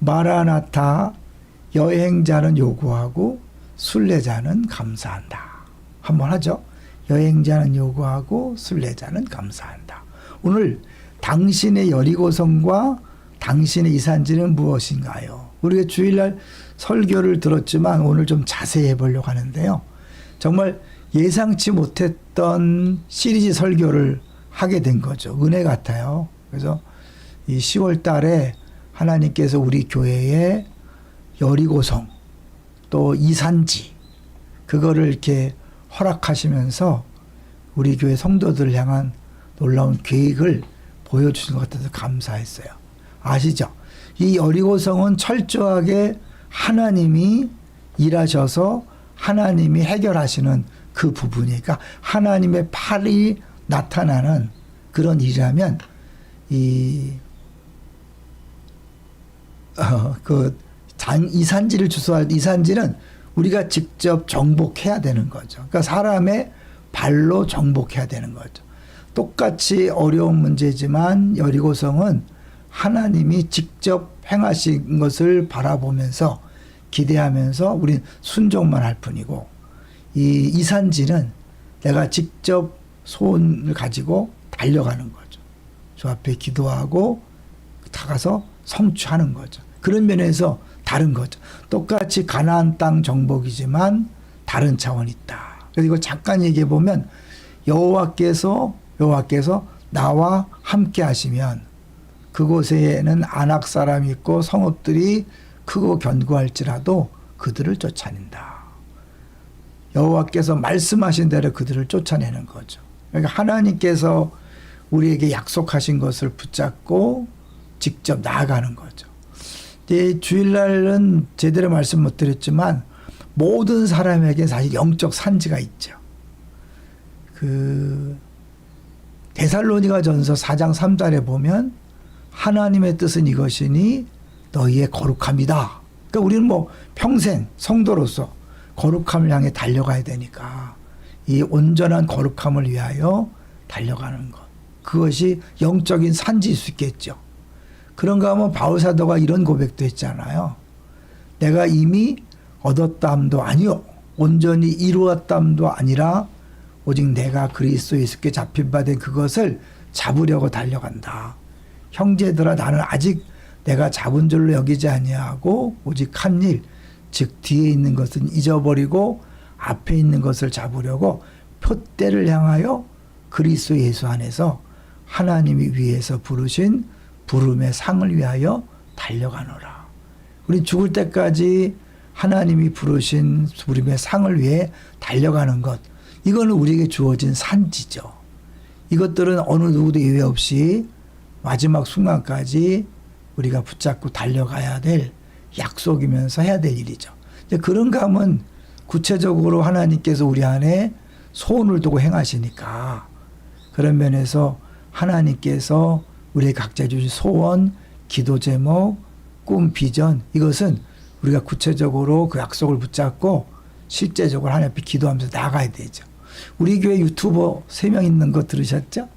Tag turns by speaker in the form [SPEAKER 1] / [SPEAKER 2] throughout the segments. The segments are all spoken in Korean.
[SPEAKER 1] 마라나타, 여행자는 요구하고 순례자는 감사한다. 한번 하죠. 여행자는 요구하고 순례자는 감사한다. 오늘 당신의 여리고성과 당신의 이산지는 무엇인가요? 우리가 주일날 설교를 들었지만 오늘 좀 자세히 해보려고 하는데요. 정말 예상치 못했던 시리즈 설교를 하게 된 거죠. 은혜 같아요. 그래서 이 10월 달에 하나님께서 우리 교회에 여리고성 또 이산지 그거를 이렇게 허락하시면서 우리 교회 성도들을 향한 놀라운 계획을 보여주신 것 같아서 감사했어요. 아시죠? 이 여리고성은 철저하게 하나님이 일하셔서 하나님이 해결하시는 그 부분이니까 하나님의 팔이 나타나는 그런 일이라면 이산지를 주소할 이산지는 우리가 직접 정복해야 되는 거죠. 그러니까 사람의 발로 정복해야 되는 거죠. 똑같이 어려운 문제지만 여리고성은 하나님이 직접 행하신 것을 바라보면서 기대하면서 우린 순종만 할 뿐이고 이 이산지는 내가 직접 소원을 가지고 달려가는 거죠. 주 앞에 기도하고 다가서 성취하는 거죠. 그런 면에서 다른 거죠. 똑같이 가나안 땅 정복이지만 다른 차원이 있다. 그래서 이거 잠깐 얘기해 보면 여호와께서 나와 함께 하시면 그곳에는 안악 사람이 있고 성읍들이 크고 견고할지라도 그들을 쫓아낸다. 여호와께서 말씀하신 대로 그들을 쫓아내는 거죠. 그러니까 하나님께서 우리에게 약속하신 것을 붙잡고 직접 나아가는 거죠. 주일날은 제대로 말씀 못 드렸지만 모든 사람에게 사실 영적 산지가 있죠. 데살로니가전서 4장 3절에 보면 하나님의 뜻은 이것이니 너희의 거룩함이다. 그러니까 우리는 뭐 평생 성도로서 거룩함을 향해 달려가야 되니까 이 온전한 거룩함을 위하여 달려가는 것. 그것이 영적인 산지일 수 있겠죠. 그런가 하면 바울사도가 이런 고백도 했잖아요. 내가 이미 얻었다함도 아니요 온전히 이루었다함도 아니라 오직 내가 그리스도 예수께 잡힌 바 된 그것을 잡으려고 달려간다. 형제들아 나는 아직 내가 잡은 줄로 여기지 아니하고 오직 한 일, 즉 뒤에 있는 것은 잊어버리고 앞에 있는 것을 잡으려고 표대를 향하여 그리스도 예수 안에서 하나님이 위에서 부르신 부름의 상을 위하여 달려가노라. 우리 죽을 때까지 하나님이 부르신 부름의 상을 위해 달려가는 것, 이거는 우리에게 주어진 산지죠. 이것들은 어느 누구도 예외 없이 마지막 순간까지 우리가 붙잡고 달려가야 될 약속이면서 해야 될 일이죠. 그런가 하면 구체적으로 하나님께서 우리 안에 소원을 두고 행하시니까 그런 면에서 하나님께서 우리의 각자 주신 소원, 기도 제목, 꿈, 비전, 이것은 우리가 구체적으로 그 약속을 붙잡고 실제적으로 하나님 앞에 기도하면서 나가야 되죠. 우리 교회 유튜버 3명 있는 거 들으셨죠?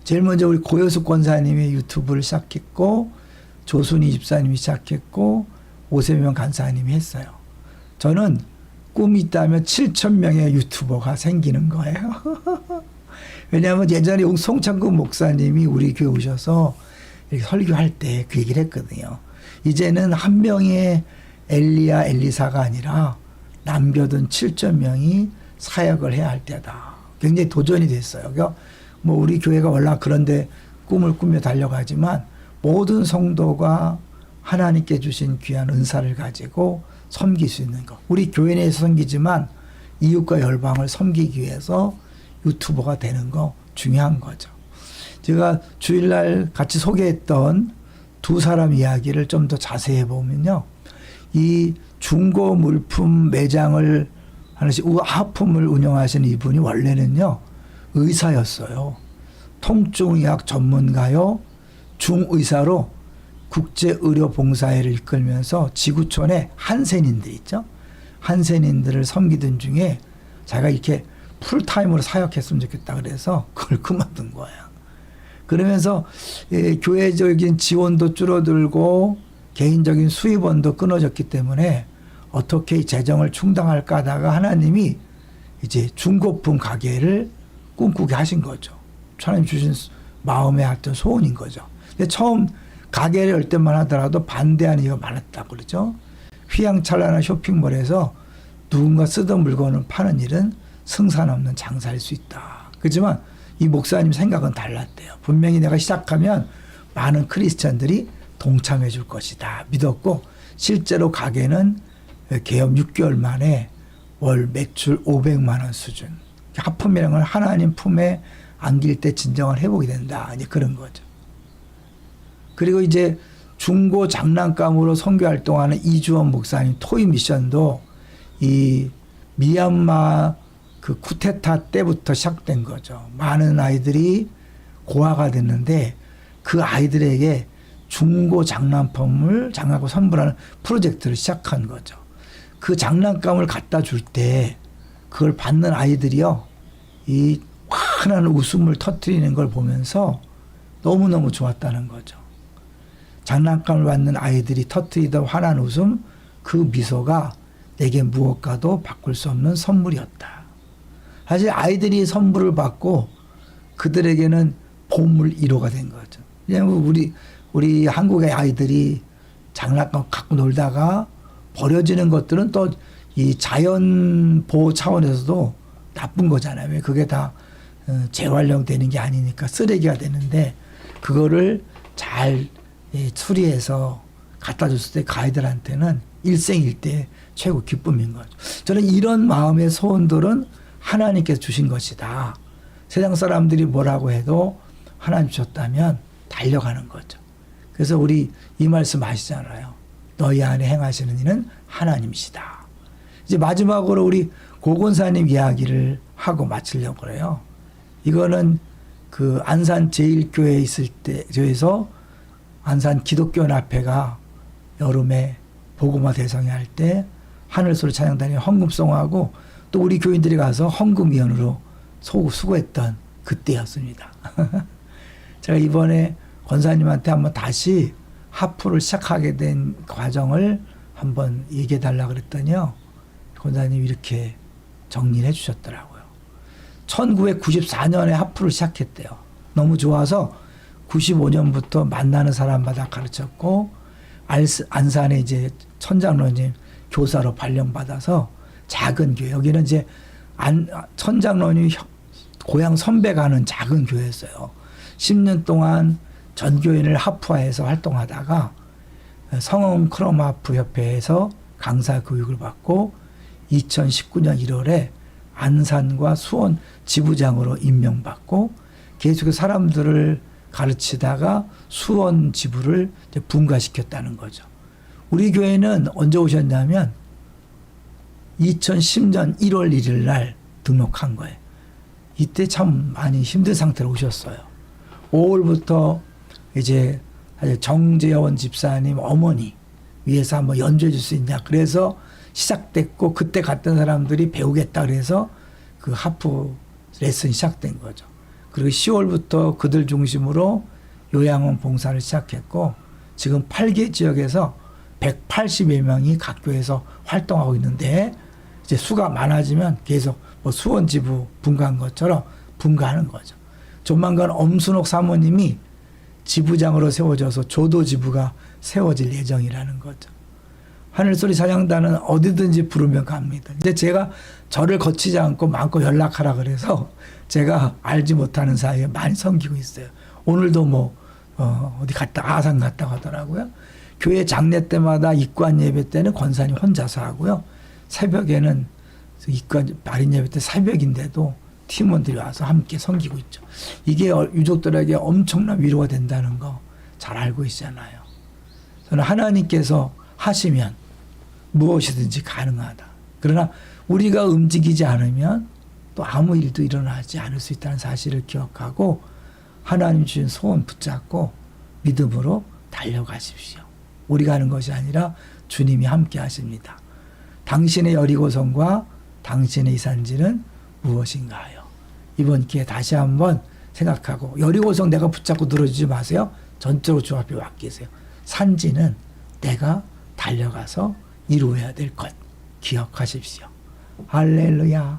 [SPEAKER 1] 제일 먼저 우리 고효숙 권사님이 유튜브를 시작했고 조순희 집사님이 시작했고 오세명 간사님이 했어요. 저는 꿈이 있다면 7,000명의 유튜버가 생기는 거예요. 왜냐하면 예전에 송창근 목사님이 우리 교회 오셔서 이렇게 설교할 때 그 얘기를 했거든요. 이제는 한 명의 엘리야 엘리사가 아니라 남겨둔 7,000명이 사역을 해야 할 때다. 굉장히 도전이 됐어요. 그러니까 뭐 우리 교회가 원래 그런데 꿈을 꾸며 달려가지만 모든 성도가 하나님께 주신 귀한 은사를 가지고 섬길 수 있는 것. 우리 교회 내에서 섬기지만 이웃과 열방을 섬기기 위해서 유튜버가 되는 거 중요한 거죠. 제가 주일날 같이 소개했던 두 사람 이야기를 좀 더 자세히 보면요. 이 중고 물품 매장을 하나씩 하품을 운영하시는 이분이 원래는요. 의사였어요. 통증의학 전문가요. 중의사로 국제의료봉사회를 이끌면서 지구촌에 한센인들 있죠. 한센인들을 섬기던 중에 자기가 이렇게 풀타임으로 사역했으면 좋겠다 그래서 그걸 그만둔 거예요. 그러면서 교회적인 지원도 줄어들고 개인적인 수입원도 끊어졌기 때문에 어떻게 이 재정을 충당할까 하다가 하나님이 이제 중고품 가게를 꿈꾸게 하신 거죠. 하나님 주신 마음에 어떤 소원인 거죠. 근데 처음 가게를 열 때만 하더라도 반대하는 이유가 많았다고 그러죠. 휘황찬란한 쇼핑몰에서 누군가 쓰던 물건을 파는 일은 승산 없는 장사일 수 있다. 그렇지만 이 목사님 생각은 달랐대요. 분명히 내가 시작하면 많은 크리스찬들이 동참해 줄 것이다 믿었고, 실제로 가게는 개업 6개월 만에 월 매출 500만 원 수준. 하품이라는 걸 하나님 품에 안길 때 진정한 회복이 된다. 이제 그런 거죠. 그리고 이제 중고 장난감으로 선교 활동하는 이주원 목사님 토이 미션도 이 미얀마 그 쿠데타 때부터 시작된 거죠. 많은 아이들이 고아가 됐는데 그 아이들에게 중고 장난감을 선물하는 프로젝트를 시작한 거죠. 그 장난감을 갖다 줄 때 그걸 받는 아이들이요, 이 환한 웃음을 터뜨리는 걸 보면서 너무너무 좋았다는 거죠. 장난감을 받는 아이들이 터뜨리던 환한 웃음, 그 미소가 내게 무엇과도 바꿀 수 없는 선물이었다. 사실 아이들이 선물을 받고 그들에게는 보물 1호가 된 거죠. 왜냐하면 우리 한국의 아이들이 장난감 갖고 놀다가 버려지는 것들은 또 이 자연 보호 차원에서도 나쁜 거잖아요. 왜 그게 다 재활용 되는 게 아니니까 쓰레기가 되는데, 그거를 잘 수리해서 갖다 줬을 때 그 아이들한테는 일생일대 최고 기쁨인 거죠. 저는 이런 마음의 소원들은 하나님께서 주신 것이다. 세상 사람들이 뭐라고 해도 하나님 주셨다면 달려가는 거죠. 그래서 우리 이 말씀 아시잖아요. 너희 안에 행하시는 이는 하나님이시다. 이제 마지막으로 우리 고건사님 이야기를 하고 마치려고 그래요. 이거는 그 안산 제일교회에 있을 때, 저에서 안산 기독교연합회가 여름에 복음화 대성회 할 때 하늘소리 찬양단이 헌금송하고 또 우리 교인들이 가서 헌금위원으로 수고했던 그때였습니다. 제가 이번에 권사님한테 한번 다시 하프를 시작하게 된 과정을 한번 얘기해 달라고 그랬더니요, 권사님이 이렇게 정리를 해 주셨더라고요. 1994년에 하프를 시작했대요. 너무 좋아서 95년부터 만나는 사람마다 가르쳤고, 안산에 이제 천장로님 교사로 발령받아서 작은 교회, 여기는 이제 천장로님 고향 선배가 하는 작은 교회였어요. 10년 동안 전교인을 하프화해서 활동하다가 성흥 크로마프 협회에서 강사 교육을 받고 2019년 1월에 안산과 수원 지부장으로 임명받고 계속해서 사람들을 가르치다가 수원 지부를 이제 분가시켰다는 거죠. 우리 교회는 언제 오셨냐면 2010년 1월 1일 날 등록한 거예요. 이때 참 많이 힘든 상태로 오셨어요. 5월부터 이제 정재원 집사님 어머니 위해서 한번 연주해 줄 수 있냐, 그래서 시작됐고, 그때 갔던 사람들이 배우겠다 그래서 그 하프 레슨이 시작된 거죠. 그리고 10월부터 그들 중심으로 요양원 봉사를 시작했고, 지금 8개 지역에서 180여 명이 각 교회에서 활동하고 있는데, 이제 수가 많아지면 계속 뭐 수원 지부 분가한 것처럼 분가하는 거죠. 조만간 엄순옥 사모님이 지부장으로 세워져서 조도 지부가 세워질 예정이라는 거죠. 하늘소리 찬양단은 어디든지 부르면 갑니다. 근데 제가 저를 거치지 않고 마음껏 연락하라 그래서 제가 알지 못하는 사이에 많이 섬기고 있어요. 오늘도 뭐 어디 갔다 아산 갔다 하더라고요. 교회 장례 때마다 입관 예배 때는 권사님 혼자서 하고요. 새벽에는 입관 발인 예배 때 새벽인데도 팀원들이 와서 함께 섬기고 있죠. 이게 유족들에게 엄청난 위로가 된다는 거 잘 알고 있잖아요. 저는 하나님께서 하시면 무엇이든지 가능하다. 그러나 우리가 움직이지 않으면 또 아무 일도 일어나지 않을 수 있다는 사실을 기억하고 하나님 주신 소원 붙잡고 믿음으로 달려가십시오. 우리가 하는 것이 아니라 주님이 함께 하십니다. 당신의 여리고성과 당신의 이산지는 무엇인가요? 이번 기회에 다시 한번 생각하고, 여리고성 내가 붙잡고 늘어지지 마세요. 전적으로 주 앞에 맡기세요. 산지는 내가 달려가서 이루어야 될 것 기억하십시오. 할렐루야.